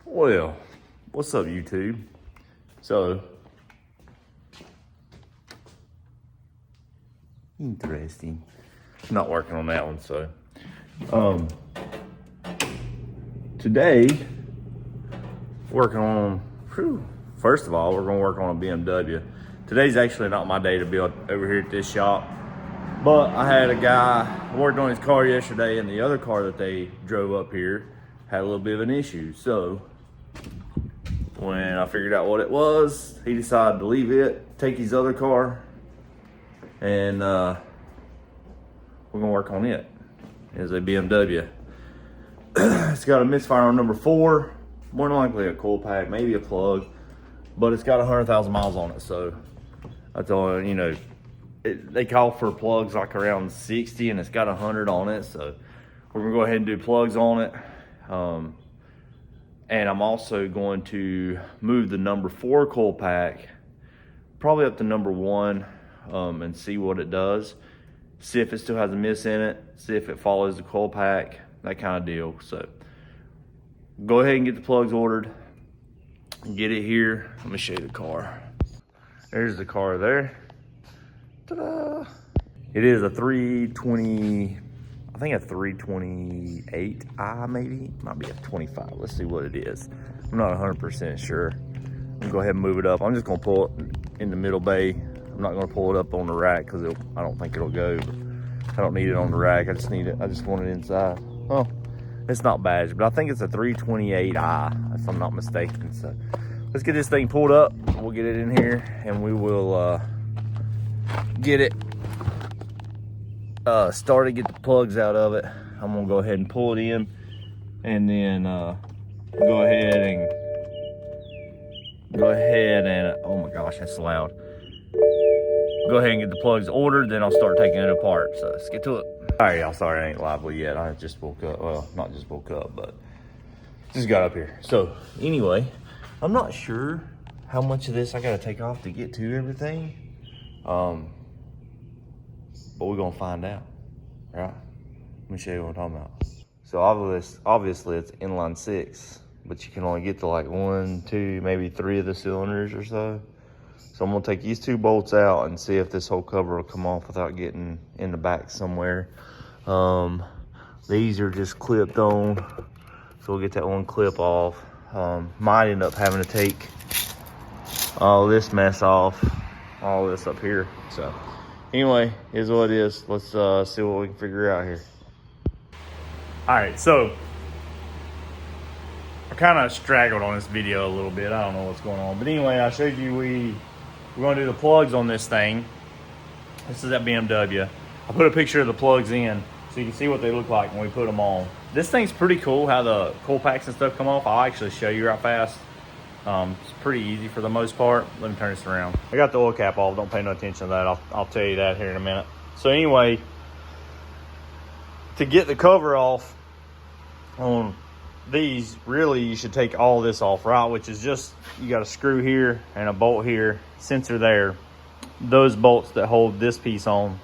Well, what's up, YouTube? So, interesting. Not working on that one, so. Today, working on, first of all, we're gonna work on a BMW. Today's actually not my day to be over here at this shop, but I had a guy worked on his car yesterday, and the other car that they drove up here had a little bit of an issue. So, when I figured out what it was, he decided to leave it, take his other car, and we're gonna work on it. It's a BMW. It's got a misfire on number 4, more than likely a coil pack, maybe a plug, but it's got 100,000 miles on it. So that's all, you know, they call for plugs like around 60, and it's got 100 on it. So we're gonna go ahead and do plugs on it. And I'm also going to move the number 4 coil pack probably up to number 1 and see what it does. See if it still has a miss in it, see if it follows the coil pack, that kind of deal. So go ahead and get the plugs ordered, get it here. Let me show you the car. There's the car there. Ta-da! It is a 320, I think a 328i maybe, might be a 25. Let's see what it is. I'm not 100% sure. I'm gonna go ahead and move it up. I'm just gonna pull it in the middle bay. I'm not gonna pull it up on the rack because I don't think it'll go. I don't need it on the rack. I just need it. I just want it inside. Oh, it's not bad, but I think it's a 328i if I'm not mistaken. So let's get this thing pulled up. We'll get it in here and we will get it started, get the plugs out of it. I'm gonna go ahead and pull it in, and then go ahead and oh my gosh, that's loud. Go ahead and get the plugs ordered, then I'll start taking it apart. So let's get to it. All right, y'all, sorry I ain't lively yet. I just woke up. Well, not just woke up, but just got up here. So anyway, I'm not sure how much of this I gotta take off to get to everything. But we're gonna find out, right? Let me show you what I'm talking about. So obviously it's inline 6, but you can only get to like 1, 2, maybe 3 of the cylinders or so. So I'm gonna take these 2 bolts out and see if this whole cover will come off without getting in the back somewhere. These are just clipped on, so we'll get that one clip off. Might end up having to take all this mess off, all this up here. So anyway, is what it is. Let's see what we can figure out here. All right, so I kind of straggled on this video a little bit. I don't know what's going on, but anyway, I showed you we're going to do the plugs on this thing. This is that BMW. I put a picture of the plugs in so you can see what they look like when we put them on. This thing's pretty cool how the coil packs and stuff come off. I'll actually show you right fast. It's pretty easy for the most part. Let me turn this around. I got the oil cap off. Don't pay no attention to that. I'll tell you that here in a minute. So anyway, to get the cover off on these, really you should take all this off, right? Which is just, you got a screw here and a bolt here, sensor there, those bolts that hold this piece on.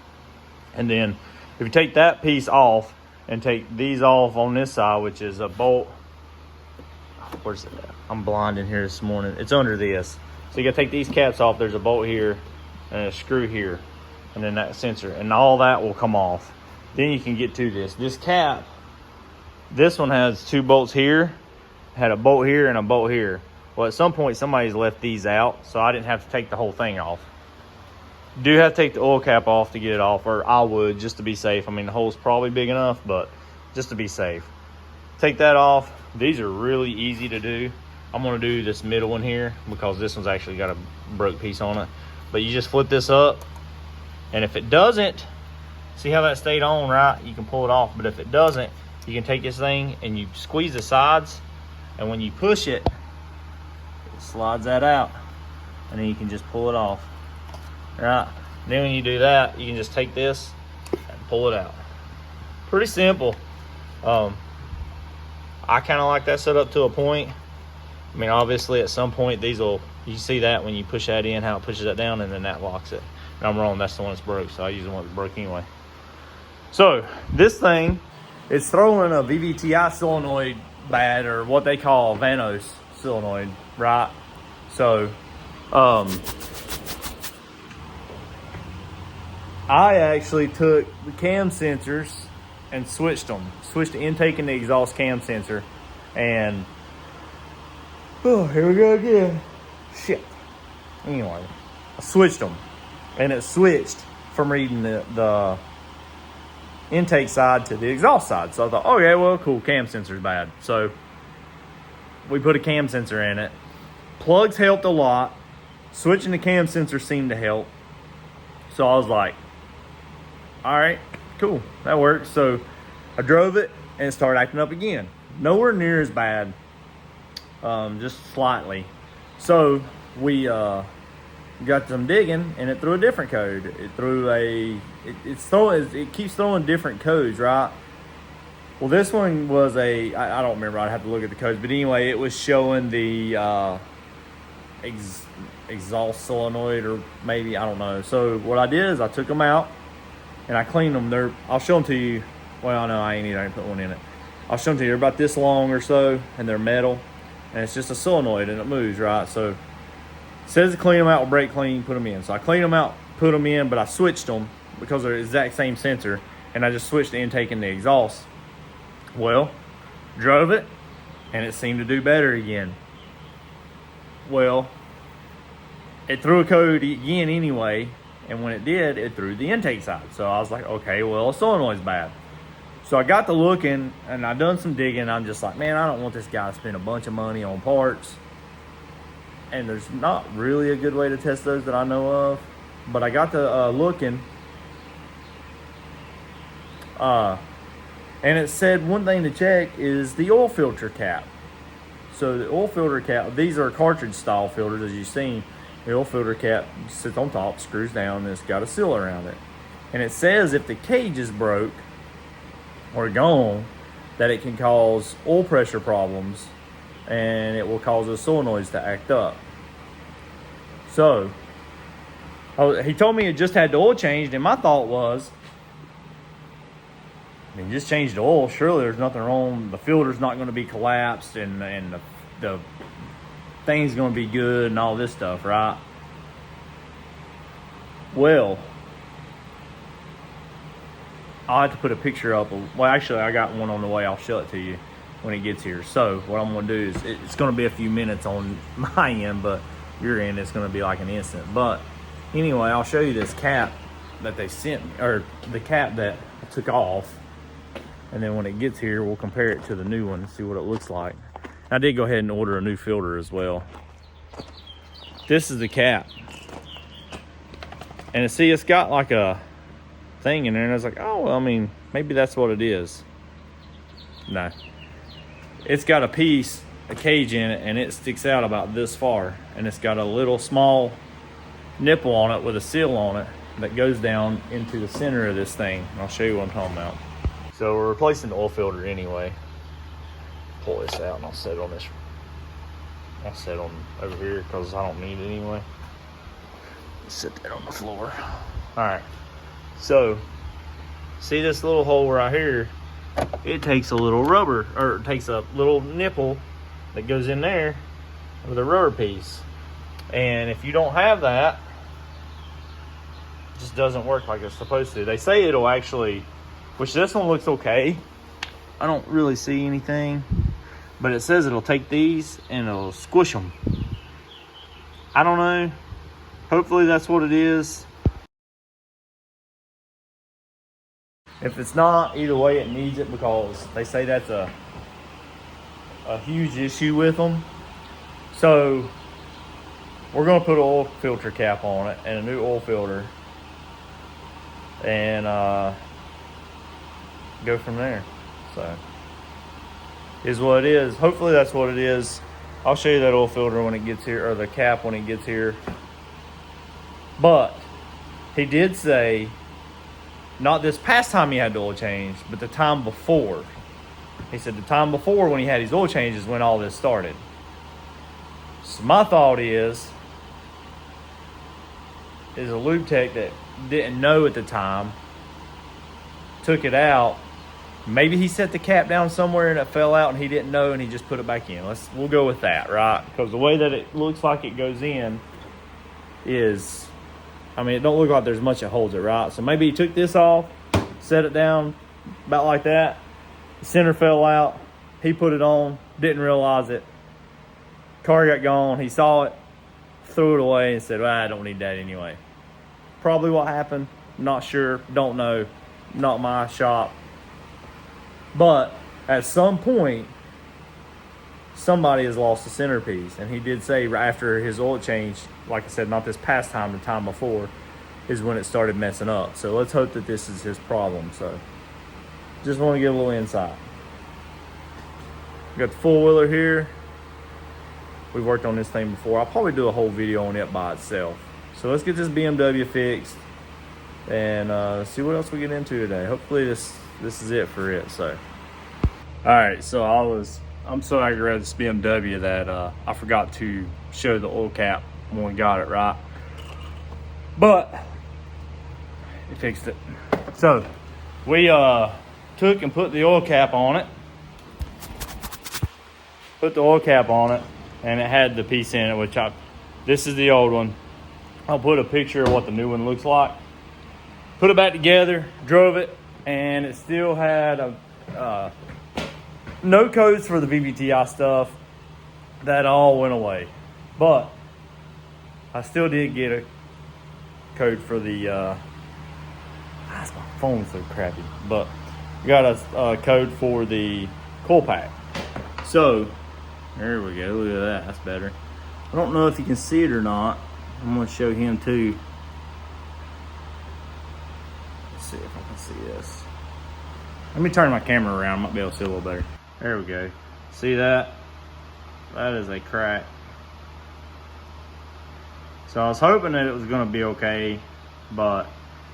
And then if you take that piece off and take these off on this side, which is a bolt, where's it at? I'm blind in here this morning. It's under this. So you gotta take these caps off. There's a bolt here and a screw here, and then that sensor, and all that will come off. Then you can get to this cap. This one has 2 bolts here, had a bolt here and a bolt here. Well, at some point somebody's left these out, so I didn't have to take the whole thing off. Do have to take the oil cap off to get it off, or I would, just to be safe. I mean, the hole's probably big enough, but just to be safe. Take that off. These are really easy to do. I'm gonna do this middle one here because this one's actually got a broke piece on it. But you just flip this up, and if it doesn't, see how that stayed on, right? You can pull it off, but if it doesn't, you can take this thing and you squeeze the sides, and when you push it, it slides that out, and then you can just pull it off, right? And then when you do that, you can just take this and pull it out. Pretty simple. I kind of like that set up to a point. I mean, obviously at some point these will, you see that when you push that in, how it pushes that down, and then that locks it. And I'm wrong, that's the one that's broke, so I use the one that's broke anyway. So this thing, it's throwing a VVTi solenoid bad, or what they call Vanos solenoid, right? So, I actually took the cam sensors and switched them. Switched the intake and the exhaust cam sensor. And, oh, here we go again. Shit. Anyway, I switched them. And it switched from reading the intake side to the exhaust side. So I thought, okay, well, cool, cam sensor's bad. So we put a cam sensor in it. Plugs helped a lot. Switching the cam sensor seemed to help. So I was like, all right, cool, that works. So I drove it and it started acting up again. Nowhere near as bad, just slightly. So we got some digging and it threw a different code. It threw it keeps throwing different codes, right? Well, this one was I don't remember, I'd have to look at the codes, but anyway, it was showing the exhaust solenoid, or maybe, I don't know. So what I did is I took them out and I cleaned them. I'll show them to you. Well, no, I ain't put one in it. I'll show them to you. They're about this long or so, and they're metal, and it's just a solenoid and it moves, right? So it says to clean them out with brake clean, put them in. So I cleaned them out, put them in, but I switched them because they're the exact same sensor, and I just switched the intake and the exhaust. Well, drove it, and it seemed to do better again. Well, it threw a code again anyway, and when it did, it threw the intake side. So I was like, okay, well, the solenoid's bad. So I got to looking, and I done some digging. I'm just like, man, I don't want this guy to spend a bunch of money on parts. And there's not really a good way to test those that I know of. But I got to looking. And it said one thing to check is the oil filter cap. So the oil filter cap, these are cartridge style filters, as you've seen. The oil filter cap sits on top, screws down, and it's got a seal around it. And it says if the cage is broke or gone, that it can cause oil pressure problems, and it will cause the solenoids to act up. So he told me it just had the oil changed, and my thought was, I mean, just change the oil. Surely there's nothing wrong. The filter's not going to be collapsed, and the thing's going to be good, and all this stuff, right? Well, I'll have to put a picture up. Well, actually, I got one on the way. I'll show it to you when it gets here. So what I'm going to do is, it's going to be a few minutes on my end, but your end, it's going to be like an instant. But anyway, I'll show you this cap that they sent me, or the cap that I took off. And then when it gets here, we'll compare it to the new one and see what it looks like. I did go ahead and order a new filter as well. This is the cap. And see, it's got like a thing in there, and I was like, oh, well, I mean, maybe that's what it is. No. It's got a cage in it, and it sticks out about this far. And it's got a little small nipple on it with a seal on it that goes down into the center of this thing. I'll show you what I'm talking about. So we're replacing the oil filter anyway. Pull this out and I'll set it on this. I'll set it on over here because I don't need it anyway. Set that on the floor. All right. So see this little hole right here? It takes a little rubber, or it takes a little nipple that goes in there with a rubber piece. And if you don't have that, it just doesn't work like it's supposed to. They say it'll actually, which this one looks okay. I don't really see anything, but it says it'll take these and it'll squish them. I don't know. Hopefully that's what it is. If it's not, either way it needs it, because they say that's a huge issue with them. So we're gonna put an oil filter cap on it and a new oil filter, and go from there. So is what it is. Hopefully that's what it is. I'll show you that oil filter when it gets here, or the cap when it gets here. But he did say, not this past time he had the oil change, but the time before. He said the time before when he had his oil change is when all this started. So my thought is a lube tech that didn't know at the time, took it out, Maybe he set the cap down somewhere and it fell out and he didn't know and he just put it back in. We'll go with that, right? Because the way that it looks like it goes in is, I mean, it don't look like there's much that holds it, right? So maybe he took this off, set it down about like that. The center fell out. He put it on, didn't realize it. Car got gone. He saw it, threw it away, and said, well, I don't need that anyway. Probably what happened. Not sure. Don't know. Not my shop. But at some point, somebody has lost the centerpiece. And he did say right after his oil change, like I said, not this past time, the time before, is when it started messing up. So let's hope that this is his problem. So just want to give a little insight. Got the four-wheeler here. We've worked on this thing before. I'll probably do a whole video on it by itself. So let's get this BMW fixed and see what else we get into today. Hopefully this is it for it. So, all right. So I'm so aggravated with this BMW that I forgot to show the oil cap when we got it right. But it fixed it. So we took and put the oil cap on it. Put the oil cap on it. And it had the piece in it, this is the old one. I'll put a picture of what the new one looks like. Put it back together, drove it, and it still had no codes for the VVTi stuff. That all went away. But I still did get a code for the, my phone's so crappy. But got a code for the coil pack. So, there we go, look at that, that's better. I don't know if you can see it or not. I'm gonna show him too. Let's see if I can see this. Let me turn my camera around, I might be able to see a little better. There we go. See that? That is a crack. So I was hoping that it was gonna be okay, but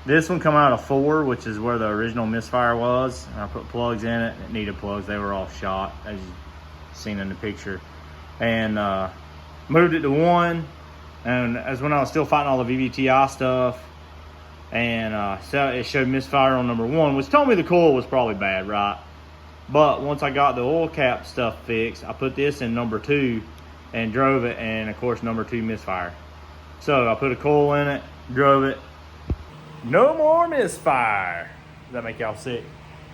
this one come out of 4, which is where the original misfire was. And I put plugs in it, it needed plugs, they were all shot, as you seen in the picture, and moved it to 1, and as when I was still fighting all the VVTi stuff, and so it showed misfire on number 1, which told me the coil was probably bad, right? But once I got the oil cap stuff fixed, I put this in number 2 and drove it, and of course number 2 misfire. So I put a coil in it, drove it, no more misfire. Does that make y'all sick?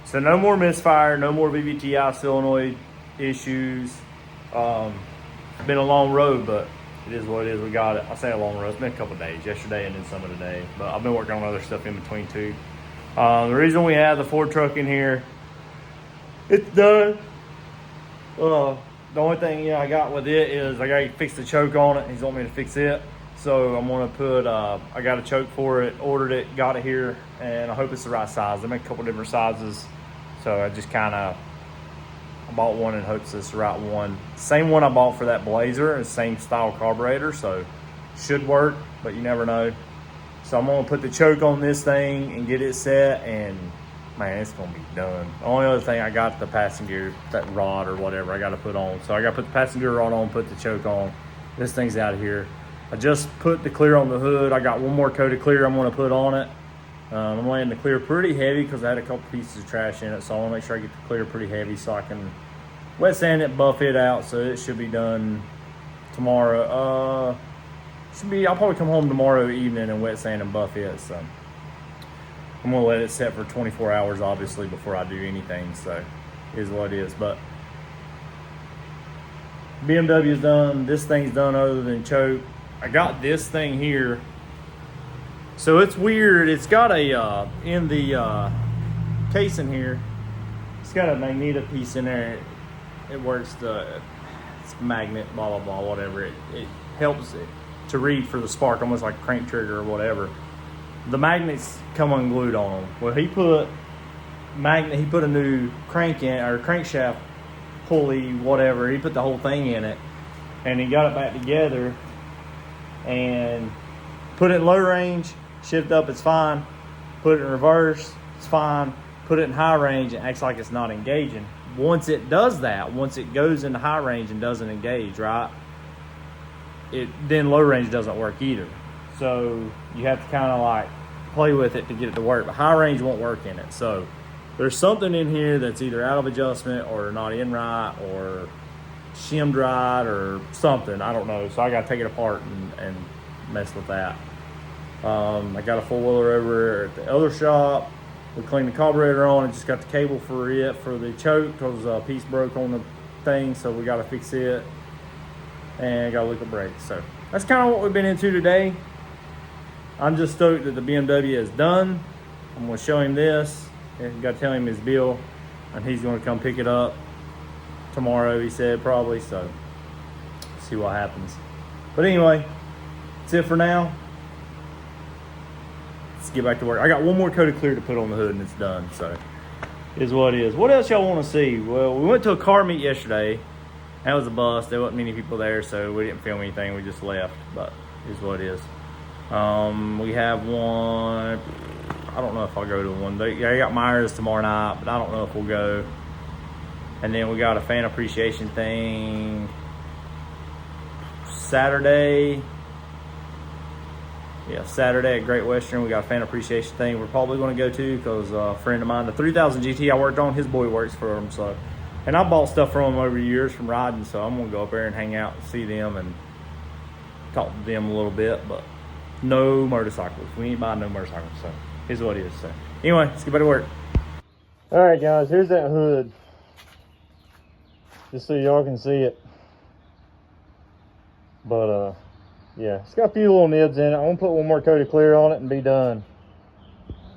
So no more misfire, no more VVTi solenoid issues. It's been a long road, but it is what it is. We got it. I say a long road. It's been a couple of days, yesterday and then some of the day. But I've been working on other stuff in between too. The reason we have the Ford truck in here, it's done. The only thing I got with it is I got to fix the choke on it. He's want me to fix it. So I'm gonna put, I got a choke for it, ordered it, got it here, and I hope it's the right size. They make a couple different sizes. So I just kind of, I bought one in hopes it's the right one. Same one I bought for that Blazer, same style carburetor, so should work, but you never know. So I'm gonna put the choke on this thing and get it set, and man, it's gonna be done. The only other thing, I got the passenger, that rod or whatever I gotta put on. So I gotta put the passenger rod on, put the choke on. This thing's out of here. I just put the clear on the hood. I got one more coat of clear I'm gonna put on it. I'm laying the clear pretty heavy because I had a couple pieces of trash in it, so I want to make sure I get the clear pretty heavy so I can wet sand it, buff it out, so it should be done tomorrow. I'll probably come home tomorrow evening and wet sand and buff it, so I'm going to let it set for 24 hours, obviously, before I do anything, so it is what it is. But BMW's done, this thing's done other than choke. I got this thing here. So it's weird. It's got a, in the casing here, it's got a magneto piece in there. It works it's magnet, blah, blah, blah, whatever. It helps it to read for the spark, almost like a crank trigger or whatever. The magnets come unglued on them. Well, he put a new crank in, or crankshaft pulley, whatever. He put the whole thing in it, and he got it back together and put it in low range. Shift up, it's fine. Put it in reverse, it's fine. Put it in high range, it acts like it's not engaging. Once it does that, once it goes into high range and doesn't engage, right, then low range doesn't work either. So you have to kind of like play with it to get it to work. But high range won't work in it. So there's something in here that's either out of adjustment or not in right or shimmed right or something. I don't know. So I got to take it apart and mess with that. I got a four-wheeler over at the other shop. We cleaned the carburetor on and just got the cable for the choke because a piece broke on the thing, so we got to fix it. And got to look at brakes. So that's kind of what we've been into today. I'm just stoked that the BMW is done. I'm going to show him this. And got to tell him his bill, and he's going to come pick it up tomorrow, he said, probably. So see what happens. But anyway, that's it for now. Let's get back to work. I got one more coat of clear to put on the hood and it's done. So is what it is. What else y'all want to see? Well, we went to a car meet yesterday. That was a bust. There wasn't many people there, so we didn't film anything. We just left, but is what it is. We have one. I don't know if I'll go to one. I got Myers tomorrow night, but I don't know if we'll go. And then we got a fan appreciation thing Saturday. Yeah, Saturday at Great Western. We got a fan appreciation thing we're probably going to go to because a friend of mine, the 3000 GT I worked on, his boy works for him. So, and I bought stuff from him over the years from riding, so I'm going to go up there and hang out and see them and talk to them a little bit. But no motorcycles. We ain't buying no motorcycles, so here's what it is. So anyway, let's get back to work. All right, guys, here's that hood. Just so y'all can see it. But yeah, it's got a few little nibs in it. I'm gonna put one more coat of clear on it and be done.